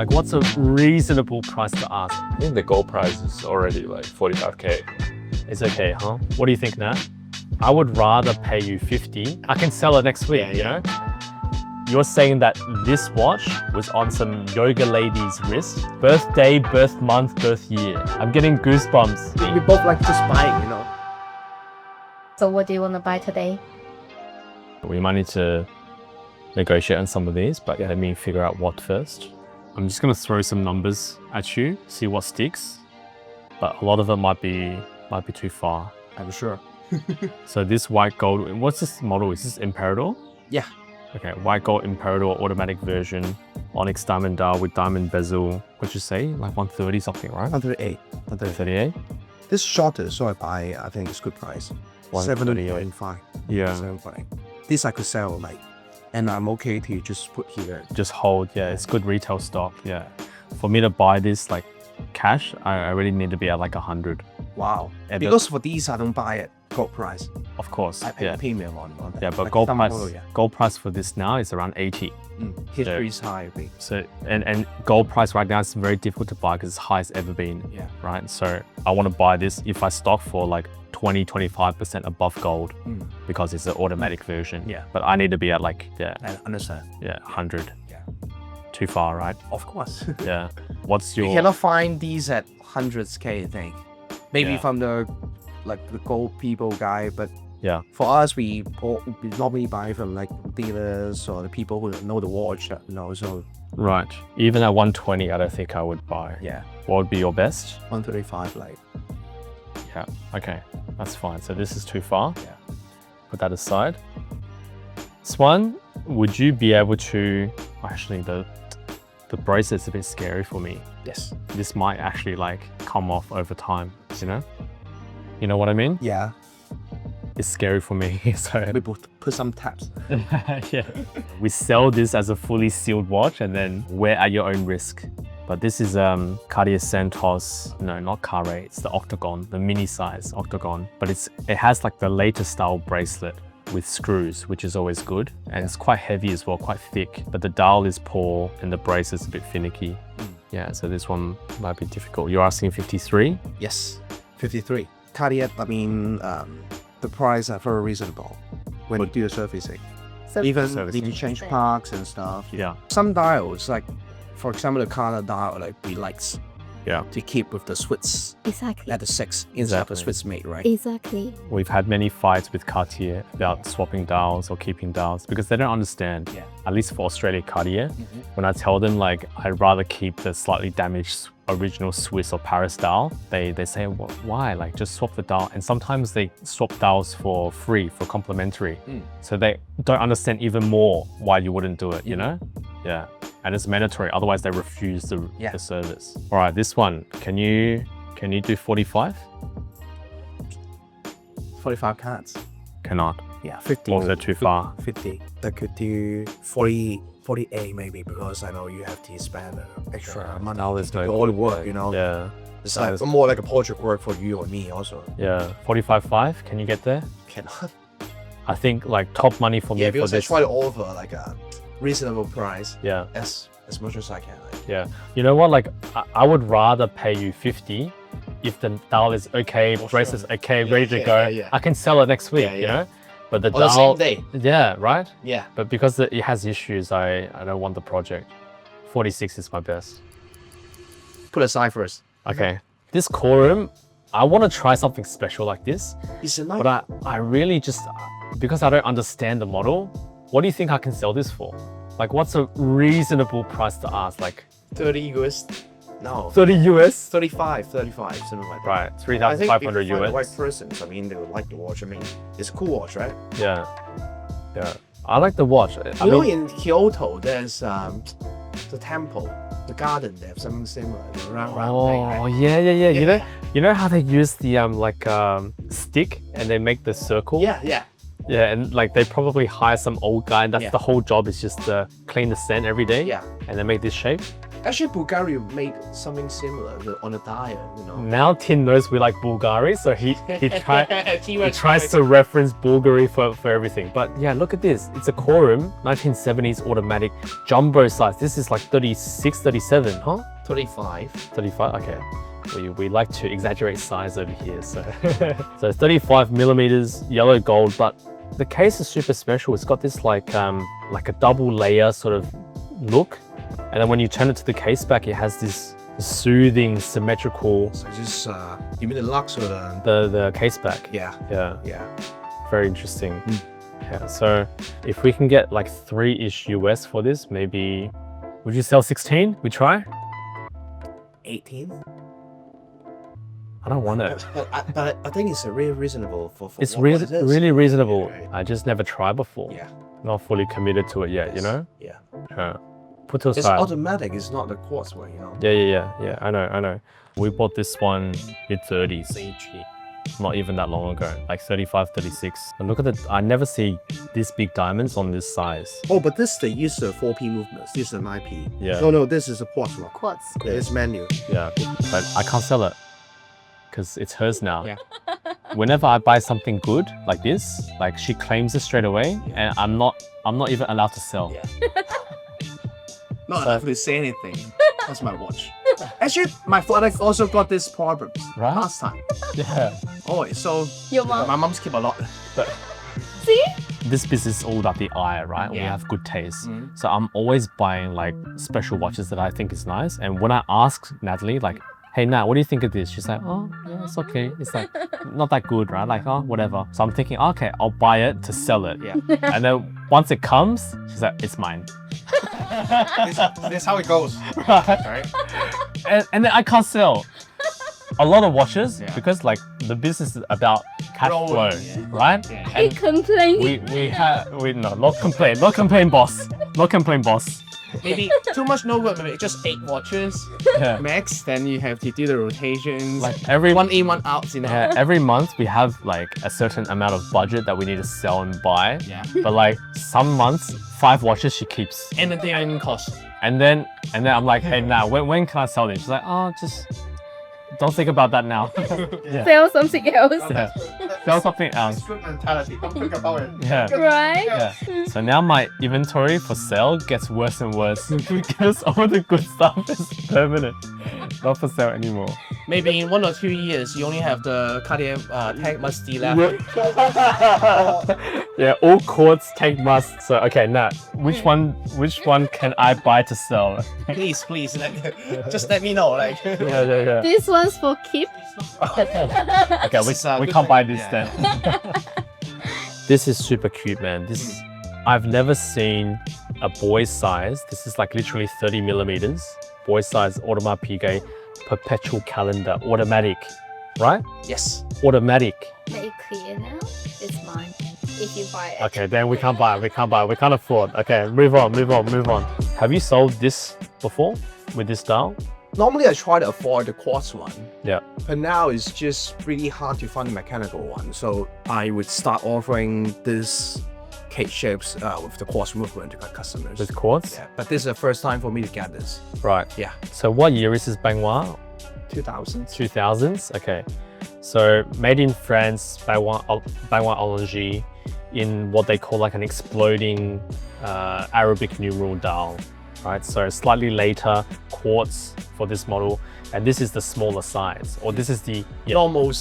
Like, what's a reasonable price to ask? I think the gold price is already like 45K. It's okay, huh? What do you think, Nat? I would rather pay you 50. I can sell it next week, you know? You're saying that this watch was on some yoga lady's wrist. Birthday, birth month, birth year. I'm getting goosebumps. We both like just buying, you know. So what do you want to buy today? We might need to negotiate on some of these, but let me figure out what first. I'm just gonna throw some numbers at you, see what sticks. But a lot of them might be too far. I'm sure. So this white gold, what's this model? Is this Imperador? Yeah. Okay, white gold Imperador automatic version, Onyx diamond dial with diamond bezel. What'd you say? Like 130 something, right? 138. 138? This shorter, so I buy, I think it's good price. 138. 7.5. Yeah. 7.5. This I could sell like, and I'm okay to just put here. Just hold, yeah, it's good retail stock, yeah. For me to buy this like cash, I really need to be at like 100. Wow. And Because for these, I don't buy it gold price. Of course, I pay yeah. premium on that. Yeah, but Like gold some price, model, yeah. gold price for this now is around 80. History is high. Big. So, and gold price right now is very difficult to buy because it's high as ever been, Yeah. right? So I want to buy this if I stock for like 20-25% above gold because it's an automatic version. Yeah. But I need to be at like, yeah, I understand. 100. Yeah. Too far, right? Of course. Yeah. What's You your... cannot find these at hundreds K, I think. Maybe Yeah. from the gold people guy, but Yeah. for us, we normally buy from like dealers or the people who know the watch, you know. So Right. Even at 120, I don't think I would buy. yeah, What would be your best? 135, like Yeah. Okay. That's fine. So this is too far. yeah. Put that aside. Swan, would you be able to... Actually, the bracelet's a bit scary for me. Yes. This might actually like come off over time, you know? You know what I mean? Yeah. It's scary for me, so... We put some tabs. Yeah. We sell this as a fully sealed watch and then wear at your own risk. But this is Cartier Santos, no, not Carre, it's the Octagon, the mini size Octagon. But it has like the later style bracelet with screws, which is always good. And it's quite heavy as well, quite thick. But the dial is poor and the bracelet's a bit finicky. Yeah, so this one might be difficult. You're asking 53? Yes. 53. Cartier, I mean, the price are very reasonable when you do the servicing. So Even Servicing. if you change parts and stuff. Yeah. Some dials, like for example, the Cartier dial, like we likes Yeah. to keep with the Swiss exactly. at the 6 instead of the Exactly. Swiss made, right? Exactly. We've had many fights with Cartier about swapping dials or keeping dials because they don't understand. Yeah. At least for Australia Cartier, when I tell them like I'd rather keep the slightly damaged original Swiss or Paris dial, they say, well, why? Like just swap the dial. And sometimes they swap dials for free, for complimentary. So they don't understand even more why you wouldn't do it, you know? Yeah. And it's mandatory, otherwise they refuse the service. All right, this one, can you do 45? 45 carats. Cannot. Yeah, 50. Or is that too far? 50. That could do 48 maybe, because I know you have to spend extra money Now there's to no do all the work, you know. Yeah. It's like more like a project work for you or me also. Yeah. 45.5, can you get there? Cannot. I think like top money for me Yeah, for because I this. try to offer like a reasonable price Yeah. as much as I can. Like, Yeah. You know what? Like I would rather pay you 50 if the dial is okay, bracelet's okay, ready to go. yeah. I can sell it next week, Yeah, you yeah. know? But the on the dial, same day. yeah, right? Yeah. But because it has issues, I don't want the project. 46 is my best. Put aside first. Okay. This quorum, I want to try something special like this, It's a nice. but I really just, because I don't understand the model, what do you think I can sell this for? Like, what's a reasonable price to ask? Like 30 US. No. 30 US? 35, something like that. Right, I think 3,500 if you find the right US. persons, I mean, they would like the watch. I mean, it's a cool watch, right? Yeah. Yeah. I like the watch. I You know, mean, in Kyoto, there's the temple, the garden. They have something similar, round thing, oh, right? yeah. Yeah. You know how they use the stick and they make the circle? Yeah. Yeah, and like they probably hire some old guy and that's Yeah. the whole job is just to clean the sand every day. Yeah. And they make this shape. Actually, Bulgari made something similar on a diet, you know. Now Tin knows we like Bulgari, so he tries to reference Bulgari for everything. But yeah, look at this. It's a Quorum 1970s automatic jumbo size. This is like 36, 37, huh? 35. 35, okay. We like to exaggerate size over here, so so 35 millimeters yellow gold, but the case is super special. It's got this like a double layer sort of look, and then when you turn it to the case back, it has this soothing symmetrical So just you mean the Lux or the the case back. yeah. Yeah, very interesting. Yeah, so if we can get like 3-ish US for this, maybe would you sell 16? We try? 18. I don't want it. But I think it's a really reasonable for It's what really it is. really reasonable. Yeah, right. I just never tried before. Yeah. Not fully committed to it yet, you know? Yeah. Yeah. Put to It's aside. automatic. It's not the quartz one, you know. Yeah. I know. We bought this one mid-30s, not even that long ago, like 35, 36. And look at the, I never see this big diamonds on this size. Oh, but this they use the 4P movements. This is an 9P. Yeah. No, this is a quartz one. Quartz. Yeah, it's manual. Yeah, but I can't sell it because it's hers now. Yeah. Whenever I buy something good like this, like she claims it straight away, and I'm not even allowed to sell. Yeah. Not allowed to say anything. That's my watch. Actually, my father also got this problem Right? last time. Yeah. Always. So Your mom. my mom's keep a lot. See? This business is all about the eye, right? We Yeah. have good taste. Mhm. So I'm always buying like special watches that I think is nice. And when I ask Natalie, like, hey Nat, what do you think of this? She's like, oh, yeah, it's okay. It's like not that good, right? Like, oh, whatever. So I'm thinking, okay, I'll buy it to sell it. Yeah. And then once it comes, she's like, it's mine. That's how it goes. Right? And then I can't sell a lot of watches Yeah. because like the business is about cash Rolling, flow, yeah. right? Yeah. He complaining. We no, not complain, boss. Not complain, boss. Maybe too much no good, maybe just 8 watches Yeah. max, then you have to do the rotations. Like every one in, one out, you know. yeah, every month we have like a certain amount of budget that we need to sell and buy. Yeah. But like some months, 5 watches she keeps. And then they are in cost. And then I'm like, hey now, when can I sell this? She's like, oh, just don't think about that now. Sell something else. Yeah. Sell something else. Good mentality. Don't think about it. Yeah. Right? Yeah. So now my inventory for sale gets worse and worse because all the good stuff is permanent, not for sale anymore. Maybe in 1 or 2 years, you only have the Cartier Tank Musty left. Yeah, all quartz tank must. So okay, Nat, which one can I buy to sell? Please, just let me know. Like, Yeah. This one's for keep. Okay, we can't buy this then. This is super cute, man. I've never seen a boy size. This is like literally 30 millimeters. Boy size Audemars Piguet perpetual calendar, automatic, right? yes. Automatic. Make it clear now. It's mine. If you buy it. Okay, then we can't buy. We can't afford. Okay, move on. Have you sold this before with this style? Normally, I try to avoid the quartz one. Yeah. But now it's just really hard to find a mechanical one. So I would start offering this cake shapes with the quartz movement to my customers. With quartz? Yeah, but this is the first time for me to get this. Right. Yeah. So what year is this Benoit? 2000. 2000s? Okay. So made in France, Benoit Houlinger, in what they call like an exploding Arabic numeral dial, right? So slightly later quartz for this model, and this is the smaller size, or this is the normal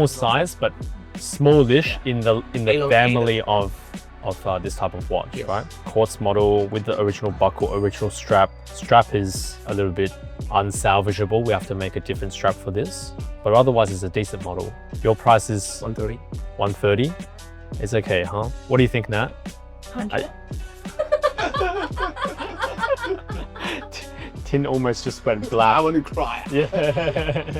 size, but smallish in the Elongated. family of this type of watch, Yes. right? Quartz model with the original buckle, original strap. Strap is a little bit unsalvageable. We have to make a different strap for this, but otherwise it's a decent model. Your price is 130. 130. It's okay, huh? What do you think, Nat? 100. Tin almost just went black. want to cry. Yeah.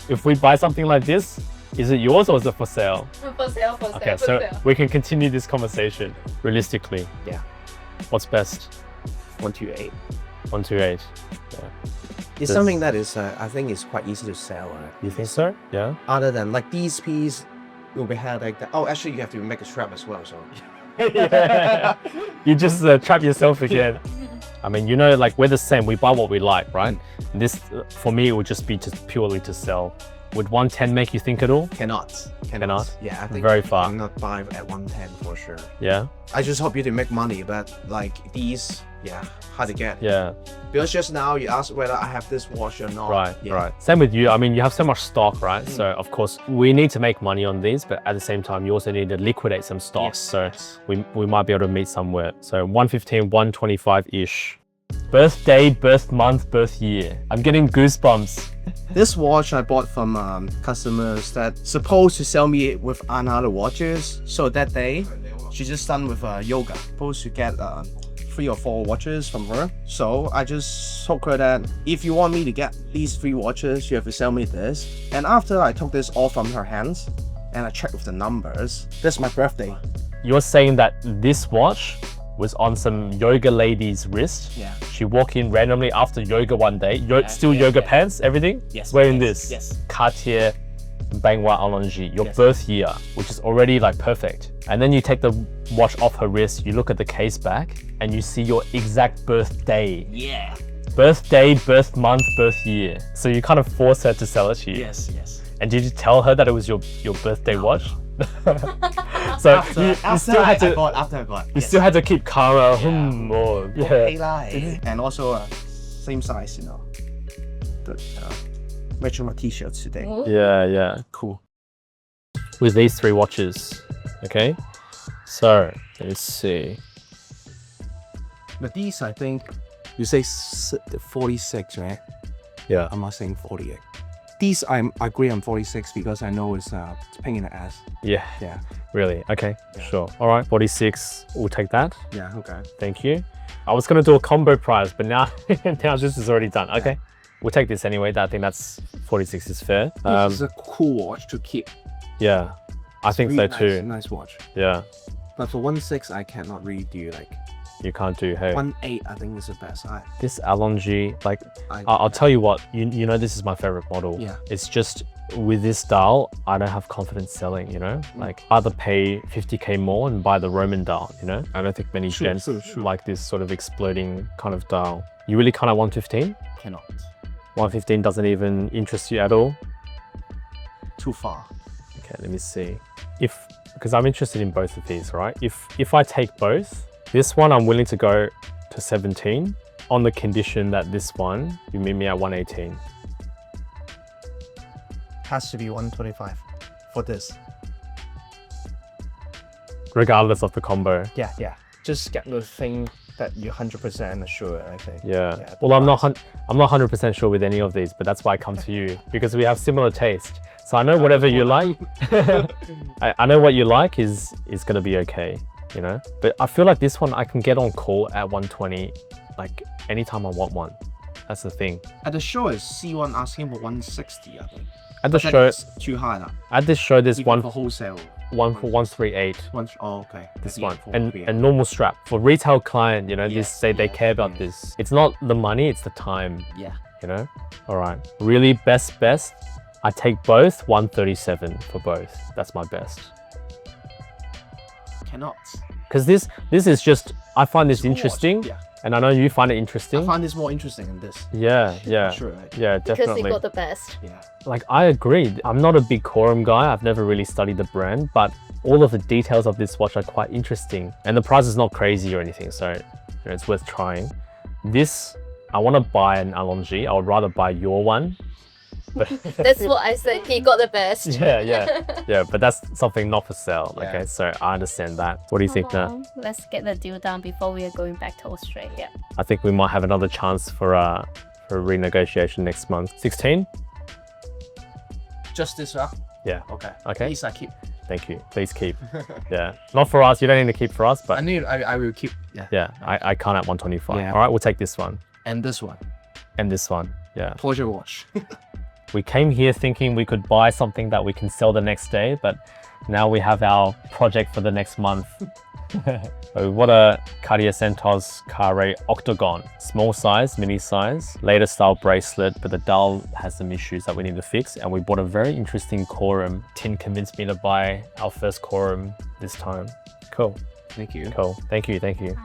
If we buy something like this, is it yours or is it for sale? For sale. Okay, so we can continue this conversation realistically. Yeah. What's best? 128. 128. It's something that is, I think, is quite easy to sell. Right? You think so? Yeah. Other than like these pieces, will be had like that. Oh, actually, you have to make a strap as well. So Yeah. You just trap yourself again. I mean, you know, like we're the same. We buy what we like, right? This, for me, it would just be just purely to sell. Would 110 make you think at all? Cannot. Yeah, I think Very far. I cannot buy at 110 for sure. Yeah. I just hope you can make money, but like these, yeah, hard to get. Yeah. Because just now you asked whether I have this watch or not. Right. Yeah. Right. Same with you. I mean, you have so much stock, right? So of course we need to make money on these, but at the same time, you also need to liquidate some stocks. So we might be able to meet somewhere. So 115, 125-ish. Birthday, birth month, birth year. I'm getting goosebumps. This watch I bought from customers that supposed to sell me with another watches. So that day, she just done with yoga. Supposed to get 3 or 4 watches from her. So I just told her that if you want me to get these 3 watches, you have to sell me this. And after I took this all from her hands and I checked with the numbers, that's my birthday. You're saying that this watch was on some yoga lady's wrist. Yeah. She walked in randomly after yoga one day. Still yoga pants, everything? Yes. Wearing yes, this. Yes. Cartier Benoit Allongé, your Yes. birth year, which is already like perfect. And then you take the watch off her wrist, you look at the case back, and you see your exact birthday. Yeah. Birthday, birth month, birth year. So you kind of force her to sell it to you. Yes. Yes. And did you tell her that it was your birthday watch? So you still had to after I bought. you still had to keep calm. And also same size, you know. Matching my t-shirts today. Yeah, cool. With these 3 watches, okay? So let's see. But these, I think, you say 46, right? Yeah. I'm not saying 48. These, I agree on 46 because I know it's a pain in the ass. Yeah. Yeah. Really? Okay. Sure. All right. 46. We'll take that. Yeah, okay. Thank you. I was gonna do a combo price, but now this is already done. Okay. We'll take this anyway. I think that's 46 is fair. This is a cool watch to keep. Yeah. I think so Really too. Nice watch. Yeah. But for 1.6, I cannot really do like You can't do. Hey. 1.8. I think is the best. This Allongé, like, I I'll tell you what, you know this is my favorite model. Yeah. It's just with this dial, I don't have confidence selling, you know? Like, either pay 50K more and buy the Roman dial, you know? I don't think many gents like this sort of exploding kind of dial. You really can't at 115? cannot. 115 doesn't even interest you at all? Too far. Okay, let me see. Because I'm interested in both of these, right? If I take both, this one I'm willing to go to 17 on the condition that this one, you meet me at 118. Has to be 125 for this. Regardless of the combo. Yeah. Just get the thing that you're 100% sure, I think. Yeah. Well, I'm not 100% sure with any of these, but that's why I come to you because we have similar taste. So I know whatever you like. I know what you like is gonna be okay, you know. But I feel like this one I can get on call at 120, like anytime I want one. That's the thing. At the show, is C1 asking for 160, I think. At the But show, that's too high now. at this show, there's Even one for wholesale. for 138. Oh, okay. This Yeah, one for and PM. a normal strap for retail client. You know, Yes, they care about yeah. this. It's not the money, it's the time. Yeah. You know. All right. Really best. I take both 137 for both. That's my best. Cannot. Because this is just, I find this It's a cool watch. interesting, Yeah. and I know you find it I interesting. find this more interesting than this. Yeah. Sure, right? Yeah, Because definitely. you got the best. Yeah. Like, I agree. I'm not a big Corum guy. I've never really studied the brand, but all of the details of this watch are quite interesting. And the price is not crazy or anything, so you know, it's worth trying. This, I want to buy an Allongé. I would rather buy your one. But That's what I said. He got the best. yeah, but that's something not for sale. Yeah. Okay, so I understand that. What do you think now? Let's get the deal done before we are going back to Australia. I think we might have another chance for a renegotiation next month. 16? Just this, huh? Yeah. Okay. Okay. Please, I keep. Thank you. Please keep. Yeah. Not for us. You don't need to keep for us, but I will keep. Yeah. yeah, I can't at 125. Yeah. All right, we'll take this one And this one. and this one. Yeah. Pleasure watch. We came here thinking we could buy something that we can sell the next day, but now we have our project for the next month. So what a Cartier Centaur's Carré Octagon. Small size, mini size, later style bracelet, but the dial has some issues that we need to fix. And we bought a very interesting Corum. Tin convinced me to buy our first Corum this time. Cool. Thank you. Cool. Thank you. Nice.